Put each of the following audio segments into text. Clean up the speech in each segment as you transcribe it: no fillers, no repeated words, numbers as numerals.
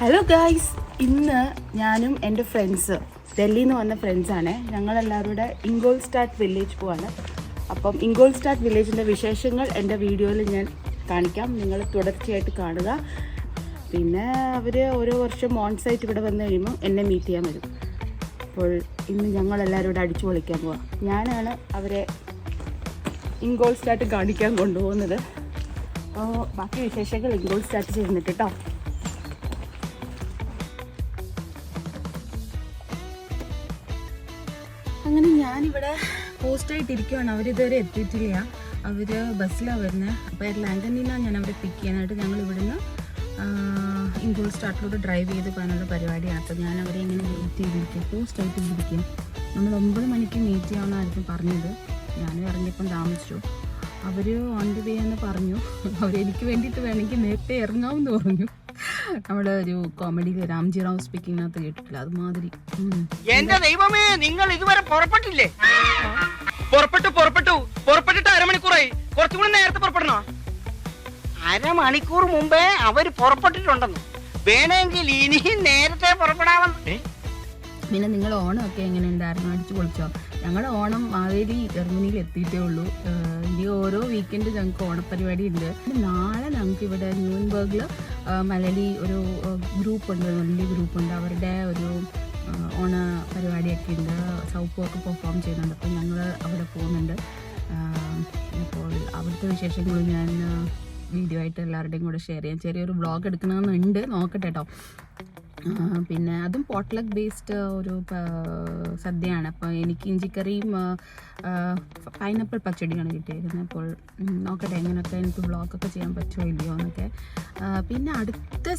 Hello guys, ഇന്ന് ഞാനും എൻ്റെ ഫ്രണ്ട്സ് ഡൽഹിയിൽ നിന്ന് വന്ന ഫ്രണ്ട്സാണ്. ഞങ്ങളെല്ലാവരും കൂടെ ഇംഗോൾസ്റ്റാറ്റ് വില്ലേജ് പോവാണ്. അപ്പം ഇംഗോൾസ്റ്റാറ്റ് വില്ലേജിൻ്റെ വിശേഷങ്ങൾ എൻ്റെ വീഡിയോയിൽ ഞാൻ കാണിക്കാം. നിങ്ങൾ തുടർച്ചയായിട്ട് കാണുക. പിന്നെ അവർ ഓരോ വർഷം ഓൺ സൈറ്റ് ഇവിടെ വന്നു കഴിയുമ്പോൾ എന്നെ മീറ്റ് ചെയ്യാൻ വരും. അപ്പോൾ ഇന്ന് ഞങ്ങളെല്ലാവരും കൂടെ അടിച്ചു പൊളിക്കാൻ പോവാം. ഞാനാണ് അവരെ ഇംഗോൾസ്റ്റാറ്റ് കാണിക്കാൻ കൊണ്ടുപോകുന്നത്. അപ്പോൾ ബാക്കി വിശേഷങ്ങൾ ഇംഗോൾസ്റ്റാറ്റ് ചെയ്യുന്നിട്ട് കേട്ടോ. അങ്ങനെ ഞാനിവിടെ പോസ്റ്റായിട്ടിരിക്കുകയാണ്. അവരിതുവരെ എത്തിയിട്ടില്ല. അവർ ബസ്സിലാണ് വരുന്നത്. അപ്പോൾ എയർലാൻഡിൽ നിന്നാണ് ഞാൻ അവരെ പിക്ക് ചെയ്യാനായിട്ട് ഞങ്ങൾ ഇവിടുന്ന് ഇംഗോൾസ്റ്റാറ്റിലൂടെ ഡ്രൈവ് ചെയ്ത് പോകാനുള്ള പരിപാടിയാണ്. അപ്പോൾ ഞാൻ അവരെ ഇങ്ങനെ വെയിറ്റ് ചെയ്തിരിക്കും, പോസ്റ്റായിട്ട് ഇരിക്കും. നമ്മൾ 9 മണിക്ക് മീറ്റ് ചെയ്യാമെന്നായിരിക്കും പറഞ്ഞത്. ഞാനും ഇറങ്ങിയപ്പം താമസിച്ചു. അവർ ഓൺ ദി വേ എന്ന് പറഞ്ഞു. അവരെനിക്ക് വേണ്ടിയിട്ട് വേണമെങ്കിൽ നേരത്തെ ഇറങ്ങാമെന്ന് പറഞ്ഞു. നമ്മുടെ ഒരു കോമഡിയിൽ രാംജി റാവ് സ്പീക്കിങ്ങിനകത്ത് കേട്ടിട്ടില്ല, അതുമാതിരി. എന്റെ ദൈവമേ, നിങ്ങൾ ഇതുവരെ പുറപ്പെട്ടില്ലേ? പുറപ്പെട്ടിട്ട് അരമണിക്കൂറായി. കുറച്ചുകൂടി നേരത്തെ പുറപ്പെടണോ? അരമണിക്കൂർ മുമ്പേ അവര് പുറപ്പെട്ടിട്ടുണ്ടെന്ന്. വേണമെങ്കിൽ ഇനിയും നേരത്തെ പുറപ്പെടാമെന്ന്. പിന്നെ നിങ്ങൾ ഓണമൊക്കെ എങ്ങനെ ഉണ്ടായിരുന്നു? അടിച്ചു പൊളിച്ചോ? ഞങ്ങളുടെ ഓണം മാവേലി ജർമ്മനിയിൽ എത്തിയിട്ടേ ഉള്ളൂ. ഇനി ഓരോ വീക്കെൻഡ് ഞങ്ങൾക്ക് ഓണപ്പരിപാടി ഉണ്ട്. നാളെ ഞങ്ങൾക്ക് ഇവിടെ ന്യൂൻബർഗിൽ മലയാളി ഒരു ഗ്രൂപ്പുണ്ട്, വലിയ ഗ്രൂപ്പുണ്ട്. അവരുടെ ഒരു ഓണ പരിപാടിയൊക്കെ ഉണ്ട്. സൗപ്പൊക്കെ പെർഫോം ചെയ്യുന്നുണ്ട്. അപ്പോൾ ഞങ്ങൾ അവിടെ പോകുന്നുണ്ട്. അപ്പോൾ അവിടുത്തെ വിശേഷങ്ങളും ഞാൻ വീഡിയോ ആയിട്ട് എല്ലാവരുടെയും കൂടെ ഷെയർ ചെയ്യാം. ചെറിയൊരു വ്ളോഗ് എടുക്കണമെന്നുണ്ട്, നോക്കട്ടെ കേട്ടോ. പിന്നെ അതും പോട്ട്ലക്ക് ബേസ്ഡ് ഒരു സദ്യയാണ്. അപ്പോൾ എനിക്ക് ഇഞ്ചിക്കറിയും പൈനാപ്പിൾ പച്ചടിയാണ് കിട്ടിയിരിക്കുന്നത്. അപ്പോൾ നോക്കട്ടെ എങ്ങനെയൊക്കെ എനിക്ക് വ്ളോഗൊക്കെ ചെയ്യാൻ പറ്റുമോ ഇല്ലയോ എന്നൊക്കെ. പിന്നെ അടുത്ത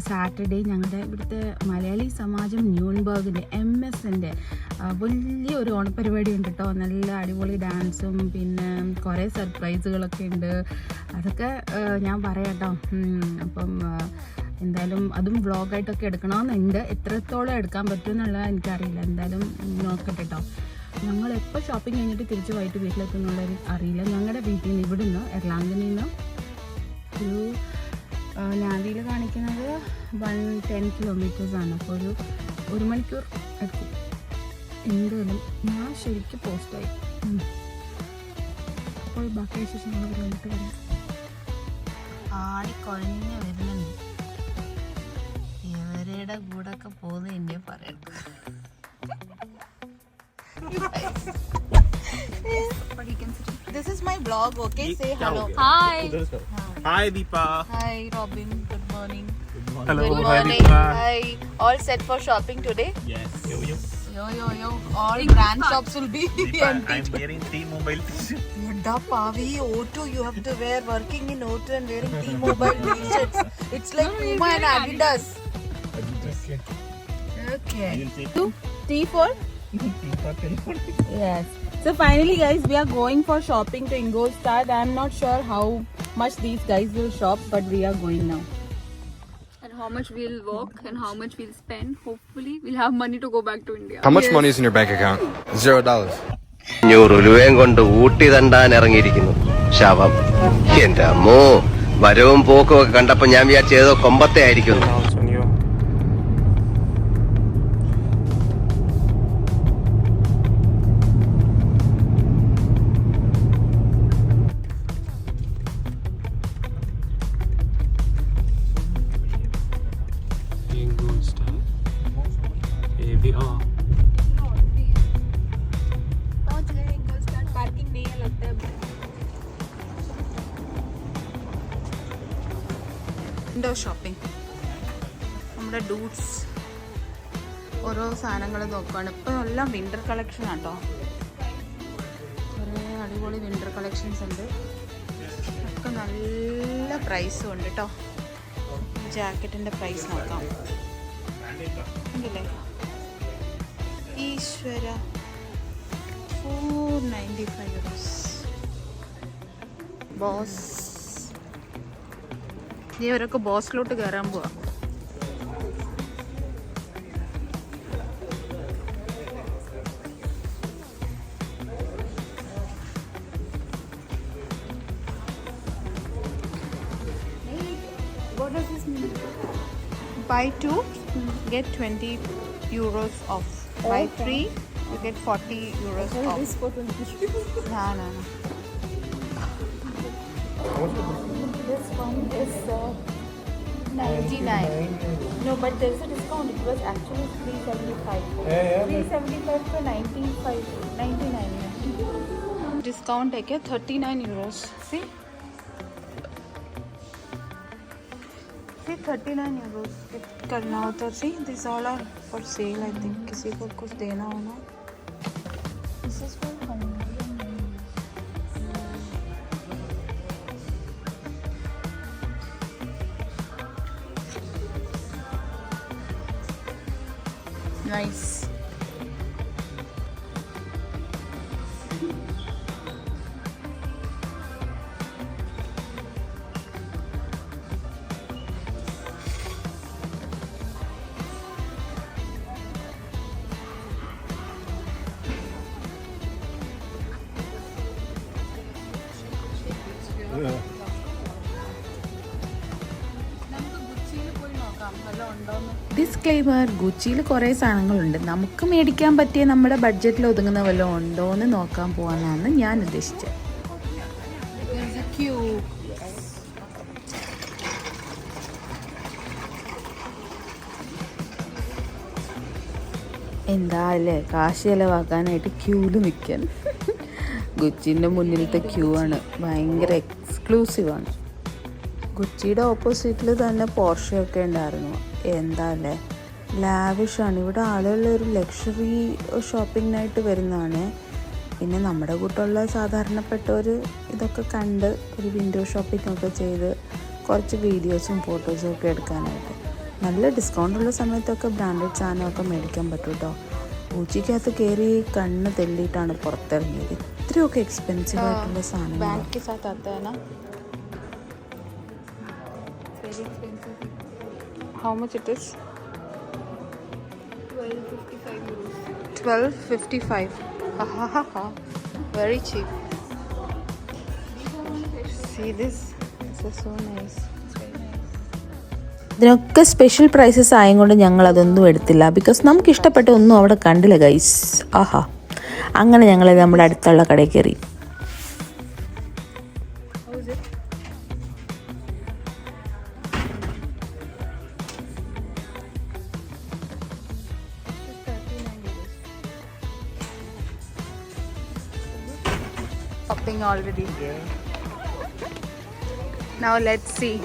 സാറ്റർഡേ ഞങ്ങളുടെ ഇവിടുത്തെ മലയാളി സമാജം ന്യൂൻബർഗിൻ്റെ MS-ൻ്റെ വലിയൊരു ഓണപ്പരിപാടി ഉണ്ട് കേട്ടോ. നല്ല അടിപൊളി ഡാൻസും പിന്നെ കുറേ സർപ്രൈസുകളൊക്കെ ഉണ്ട്. അതൊക്കെ ഞാൻ പറയാം കേട്ടോ. അപ്പം എന്തായാലും അതും വ്ളോഗായിട്ടൊക്കെ എടുക്കണമെന്നുണ്ട്. എത്രത്തോളം എടുക്കാൻ പറ്റുമെന്നുള്ളത് എനിക്കറിയില്ല. എന്തായാലും നോക്കട്ടെ കേട്ടോ. ഞങ്ങൾ എപ്പോൾ ഷോപ്പിംഗ് കഴിഞ്ഞിട്ട് തിരിച്ച് വൈകിട്ട് വീട്ടിലെത്തുന്നുള്ളത് അറിയില്ല. ഞങ്ങളുടെ വീട്ടിൽ നിന്ന് ഇവിടുന്ന് എയർലാൻഡിൽ നിന്ന് ഒരു നാവിയിൽ കാണിക്കുന്നത് 110 കിലോമീറ്റേഴ്സാണ്. അപ്പോൾ ഒരു മണിക്കൂർ എടുക്കും. എന്തായാലും ഞാൻ ശരിക്കും പോസ്റ്റായി. അപ്പോൾ ബാക്കി വിശേഷങ്ങൾ കഴിഞ്ഞിട്ട് വരാം. ആടിക്കൊഴഞ്ഞ് വരുന്നുണ്ട്. ഇവരുടെ കൂടെ ഒക്കെ പോകുന്നത് എന്നെ പറയണം. This is my vlog, okay? Say hello. Hi. Hi Deepa. Hi Robin, good morning. Hello. Good Hi morning. Deepa. Hi. All set for shopping today? Yes. Yo. All brand shops will be Deepa, empty. I'm wearing T-Mobile t-shirt. Yadda Pavi, O2, you have to wear, working in O2 and wearing T-Mobile t-shirts. It's like Puma and Adidas. Okay. T for? Yes. So finally guys, we are going for shopping to Ingolstadt. I'm not sure how much these guys will shop, but we are going now. And how much we'll walk and how much we'll spend. Hopefully we'll have money to go back to India. How much money is in your bank account? $0. 500 രൂപയും കൊണ്ട് ഊട്ടി തണ്ടാൻ ഇറങ്ങിയിരിക്കുന്നു ശവം. എന്റെ അമ്മോ, വരവും പോക്കും ഒക്കെ കണ്ടപ്പോ ഞാൻ വിചാരിച്ചേതോ കൊമ്പത്തെ ആയിരിക്കുന്നു. Window shopping. നമ്മുടെ ഡൂട്ട്സ് ഓരോ സാധനങ്ങൾ നോക്കുകയാണ്. ഇപ്പോൾ എല്ലാം വിൻ്റർ കളക്ഷൻ ആട്ടോ. കുറേ അടിപൊളി വിൻ്റർ കളക്ഷൻസ് ഉണ്ട്. ഒക്കെ നല്ല പ്രൈസും ഉണ്ട് കേട്ടോ. ജാക്കറ്റിൻ്റെ പ്രൈസ് നോക്കാം. ഉണ്ടല്ലേ ഈശ്വര, 495 euros. ബോസ്, ഇവരൊക്കെ ബോസിലോട്ട് കയറാൻ പോവാ. What does this mean? buy 2, get 20 euros off. Buy 3, you get 40 euros off. This for 20. No. This one is 99. no, but there's a discount. It was actually 375. 375 for 99. Discount है क्या? 39 euros. See? See 39 euros. करना होता. See, these all are for sale. I think किसी को कुछ देना होना. This is for 100. Nice. Disclaimer, ഗുച്ചിയിൽ കുറേ സാധനങ്ങളുണ്ട്. നമുക്ക് മേടിക്കാൻ പറ്റിയ നമ്മുടെ ബഡ്ജറ്റിൽ ഒതുങ്ങുന്ന വല്ലതും ഉണ്ടോ എന്ന് നോക്കാൻ പോകാനാണ് ഞാൻ ഉദ്ദേശിച്ചത്. എന്താ അല്ലേ കാശ് ചിലവാക്കാനായിട്ട് ക്യൂല് നിൽക്കാൻ. ഗുച്ചിൻ്റെ മുന്നിലത്തെ ക്യൂ ആണ്, ഭയങ്കര എക്സ്ക്ലൂസീവാണ്. ഗുച്ചിയുടെ ഓപ്പോസിറ്റിൽ തന്നെ പോർഷയൊക്കെ ഉണ്ടായിരുന്നു. എന്താ അല്ലേ ലാവിഷാണ്. ഇവിടെ ആളുകളൊരു ലക്ഷറി ഷോപ്പിങ്ങിനായിട്ട് വരുന്നതാണ്. പിന്നെ നമ്മുടെ കൂട്ടുള്ള സാധാരണപ്പെട്ടവർ ഇതൊക്കെ കണ്ട് ഒരു വിൻഡോ ഷോപ്പിംഗ് ഒക്കെ ചെയ്ത് കുറച്ച് വീഡിയോസും ഫോട്ടോസും ഒക്കെ എടുക്കാനായിട്ട്. നല്ല ഡിസ്കൗണ്ടുള്ള സമയത്തൊക്കെ ബ്രാൻഡഡ് സാധനമൊക്കെ മേടിക്കാൻ പറ്റും കേട്ടോ. ഊച്ചിക്കകത്ത് കയറി കണ്ണ് തെല്ലിയിട്ടാണ് പുറത്തിറങ്ങിയത്. ഇത്രയൊക്കെ എക്സ്പെൻസീവ് ആയിട്ടുള്ള സാധനം. How much it is? 12.55 euros. 12.55. Very cheap. See this? This is so nice. ഇതിനൊക്കെ സ്പെഷ്യൽ പ്രൈസസ് ആയതുകൊണ്ട് ഞങ്ങൾ അതൊന്നും എടുത്തില്ല. ബിക്കോസ് നമുക്ക് ഇഷ്ടപ്പെട്ട ഒന്നും അവിടെ കണ്ടില്ല ഗൈസ്. ആഹാ, അങ്ങനെ ഞങ്ങൾ നമ്മുടെ അടുത്തുള്ള കടയിൽ കയറി. Shopping already. Yeah. Now let's see.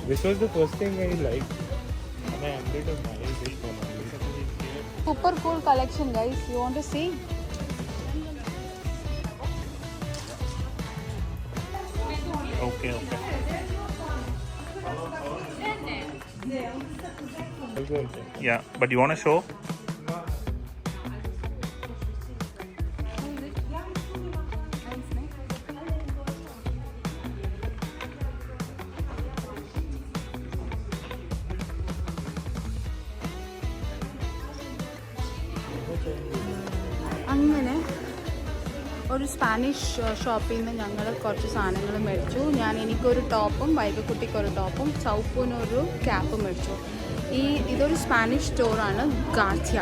This was the first thing I liked. And I ended up buying this one only. Super cool collection, guys. You want to see? Okay. Yeah, but you want to show? അങ്ങനെ ഒരു Spanish ഷോപ്പിൽ നിന്ന് ഞങ്ങൾ കുറച്ച് സാധനങ്ങൾ മേടിച്ചു. എനിക്കൊരു ടോപ്പും വൈകക്കുട്ടിക്കൊരു ടോപ്പും ചൗപ്പൂനൊരു ക്യാപ്പും മേടിച്ചു. ഇതൊരു സ്പാനിഷ് സ്റ്റോറാണ്, ഗാസ്യ.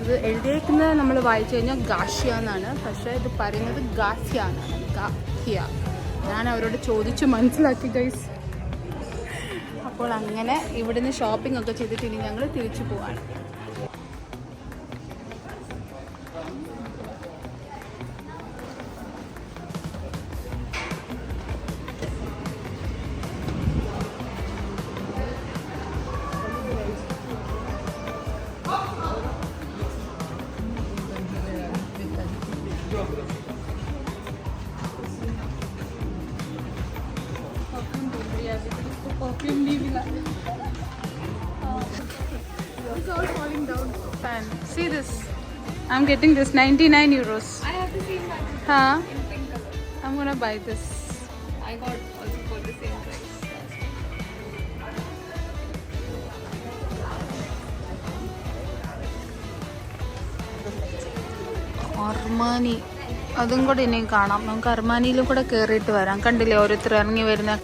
ഇത് എഴുതിയേക്കുന്നത് നമ്മൾ വായിച്ചു കഴിഞ്ഞാൽ ഗാഷ്യ എന്നാണ്, പക്ഷേ ഇത് പറയുന്നത് ഗാസ്യ എന്നാണ്. ഗാസ്യ. ഞാൻ അവരോട് ചോദിച്ചു മനസ്സിലാക്കി ഗൈസ്. അപ്പോൾ അങ്ങനെ ഇവിടുന്ന് ഷോപ്പിംഗ് ഒക്കെ ചെയ്തിട്ട് ഇനി ഞങ്ങൾ തിരിച്ചു പോവാണ്. It's all falling down. Fan. See this. I'm getting this 99 euros. I have the same one Huh? in pink color. I'm gonna buy this. I got also for the same price. Armani, അതും കൂടെ ഇനിയും കാണാം. നമുക്ക് അർമാനിയിലും കൂടെ കയറിയിട്ട് വരാം. കണ്ടില്ലേ ഓരോരുത്തർ ഇറങ്ങി വരുന്ന.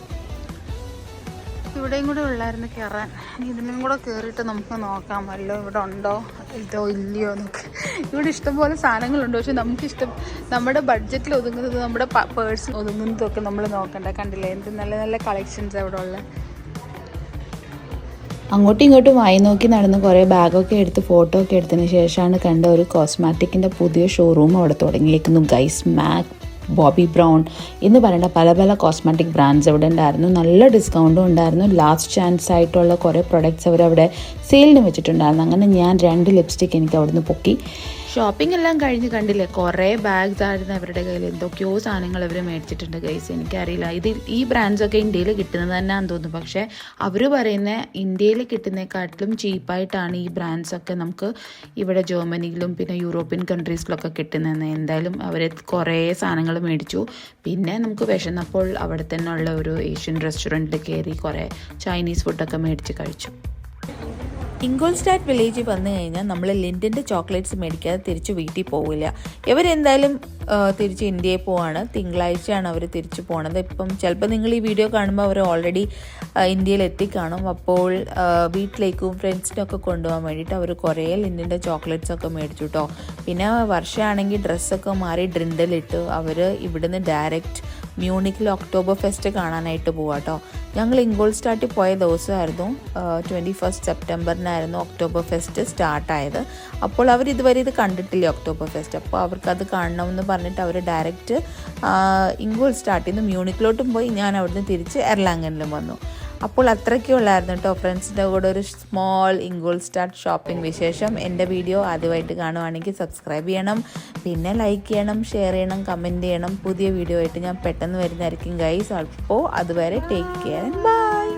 ഇവിടെയും കൂടെ ഉള്ളായിരുന്നു കയറാൻ. ഇനി ഇതിലും കൂടെ കയറിയിട്ട് നമുക്ക് നോക്കാം വല്ലോ ഇവിടെ ഉണ്ടോ ഇതോ ഇല്ലയോ എന്നൊക്കെ. ഇവിടെ ഇഷ്ടംപോലെ സാധനങ്ങളുണ്ട്, പക്ഷെ നമുക്കിഷ്ടം നമ്മുടെ ബഡ്ജറ്റിൽ ഒതുങ്ങുന്നത്, നമ്മുടെ പേഴ്സിൽ ഒതുങ്ങുന്നതൊക്കെ നമ്മൾ നോക്കണ്ട. കണ്ടില്ലേ എന്ത് നല്ല നല്ല കളക്ഷൻസ് അവിടെ ഉള്ളത്. അങ്ങോട്ടും ഇങ്ങോട്ടും വായി നോക്കി നടന്ന് കുറേ ബാഗൊക്കെ എടുത്ത് ഫോട്ടോ ഒക്കെ എടുത്തതിന് ശേഷമാണ് കണ്ട ഒരു കോസ്മാറ്റിക്കിൻ്റെ പുതിയ ഷോറൂം അവിടെ തുടങ്ങിയേക്കുന്നു. ഗൈസ് മാക്, ബോബി ബ്രൗൺ എന്ന് പറയേണ്ട പല പല കോസ്മെറ്റിക് ബ്രാൻഡ്സ് അവിടെ ഉണ്ടായിരുന്നു. നല്ല ഡിസ്കൗണ്ടും ഉണ്ടായിരുന്നു. ലാസ്റ്റ് ചാൻസ് ആയിട്ടുള്ള കുറേ പ്രൊഡക്ട്സ് അവരവിടെ സെയിലിന് വെച്ചിട്ടുണ്ടായിരുന്നു. അങ്ങനെ ഞാൻ 2 ലിപ്സ്റ്റിക്ക് എനിക്ക് അവിടുന്ന് പൊക്കി. ഷോപ്പിംഗ് എല്ലാം കഴിഞ്ഞ് കണ്ടില്ലേ, കുറേ ബാഗ്സ് ആയിരുന്നു അവരുടെ കയ്യിൽ. എന്തൊക്കെയോ സാധനങ്ങൾ അവർ മേടിച്ചിട്ടുണ്ട് ഗൈസ്. എനിക്കറിയില്ല ഈ ബ്രാൻഡ്സൊക്കെ ഇന്ത്യയിൽ കിട്ടുന്നത് തന്നെയാണെന്ന് തോന്നുന്നു. പക്ഷേ അവർ പറയുന്ന ഇന്ത്യയിൽ കിട്ടുന്നതിനെക്കാട്ടിലും ചീപ്പായിട്ടാണ് ഈ ബ്രാൻഡ്സൊക്കെ നമുക്ക് ഇവിടെ ജർമ്മനിയിലും പിന്നെ യൂറോപ്യൻ കൺട്രീസിലൊക്കെ കിട്ടുന്നതെന്ന്. എന്തായാലും അവർ കുറേ സാധനങ്ങൾ മേടിച്ചു. പിന്നെ നമുക്ക് വിശന്നപ്പോൾ അവിടെ തന്നെ ഉള്ള ഒരു ഏഷ്യൻ റെസ്റ്റോറൻറ്റിൽ കയറി കുറേ ചൈനീസ് ഫുഡൊക്കെ മേടിച്ച് കഴിച്ചു. ഇംഗോൾസ്റ്റാറ്റ് വില്ലേജിൽ വന്നു കഴിഞ്ഞാൽ നമ്മൾ ലിൻഡിൻ്റെ ചോക്ലേറ്റ്സ് മേടിക്കാതെ തിരിച്ച് വീട്ടിൽ പോവില്ല. ഇവരെന്തായാലും തിരിച്ച് ഇന്ത്യയിൽ പോവാണ്. തിങ്കളാഴ്ചയാണ് അവർ തിരിച്ചു പോണത്. ഇപ്പം ചിലപ്പോൾ നിങ്ങൾ ഈ വീഡിയോ കാണുമ്പോൾ അവർ ഓൾറെഡി ഇന്ത്യയിൽ എത്തിക്കാണും. അപ്പോൾ വീട്ടിലേക്കും ഫ്രണ്ട്സിനൊക്കെ കൊണ്ടുപോകാൻ വേണ്ടിയിട്ട് അവർ കുറേ ലിൻഡിൻ്റെ ചോക്ലേറ്റ്സൊക്കെ മേടിച്ചു കേട്ടോ. പിന്നെ വർഷമാണെങ്കിൽ ഡ്രസ്സൊക്കെ മാറി ഡ്രിൻഡലിട്ട് അവർ ഇവിടുന്ന് ഡയറക്റ്റ് മ്യൂണിക്കിൽ ഒക്ടോബർ ഫെസ്റ്റ് കാണാനായിട്ട് പോവാം കേട്ടോ. ഞങ്ങൾ ഇംഗോൾസ്റ്റാറ്റിൽ പോയ ദിവസമായിരുന്നു 21 സെപ്റ്റംബറിനായിരുന്നു ഒക്ടോബർ ഫെസ്റ്റ് സ്റ്റാർട്ടായത്. അപ്പോൾ അവർ ഇതുവരെ ഇത് കണ്ടിട്ടില്ല ഒക്ടോബർ ഫെസ്റ്റ്. അപ്പോൾ അവർക്കത് കാണണമെന്ന് പറഞ്ഞിട്ട് അവർ ഡയറക്റ്റ് ഇംഗോൾസ്റ്റാറ്റിൽ നിന്ന് മ്യൂണിക്കിലോട്ടും പോയി. ഞാൻ അവിടുന്ന് തിരിച്ച് എർലാംഗനിലും വന്നു. അപ്പോൾ അത്രയ്ക്കേ ഉള്ളായിരുന്നു കേട്ടോ ഫ്രണ്ട്സിൻ്റെ കൂടെ ഒരു സ്മോൾ ഇംഗോൾസ്റ്റാറ്റ് ഷോപ്പിംഗ് വിശേഷം. എൻ്റെ വീഡിയോ ആദ്യമായിട്ട് കാണുവാണെങ്കിൽ സബ്സ്ക്രൈബ് ചെയ്യണം, പിന്നെ ലൈക്ക് ചെയ്യണം, ഷെയർ ചെയ്യണം, കമൻറ്റ് ചെയ്യണം. പുതിയ വീഡിയോ ആയിട്ട് ഞാൻ പെട്ടെന്ന് വരുന്നതായിരിക്കും ഗൈസ്. അപ്പോൾ അതുവരെ ടേക്ക് കെയർ ആൻഡ് ബൈ.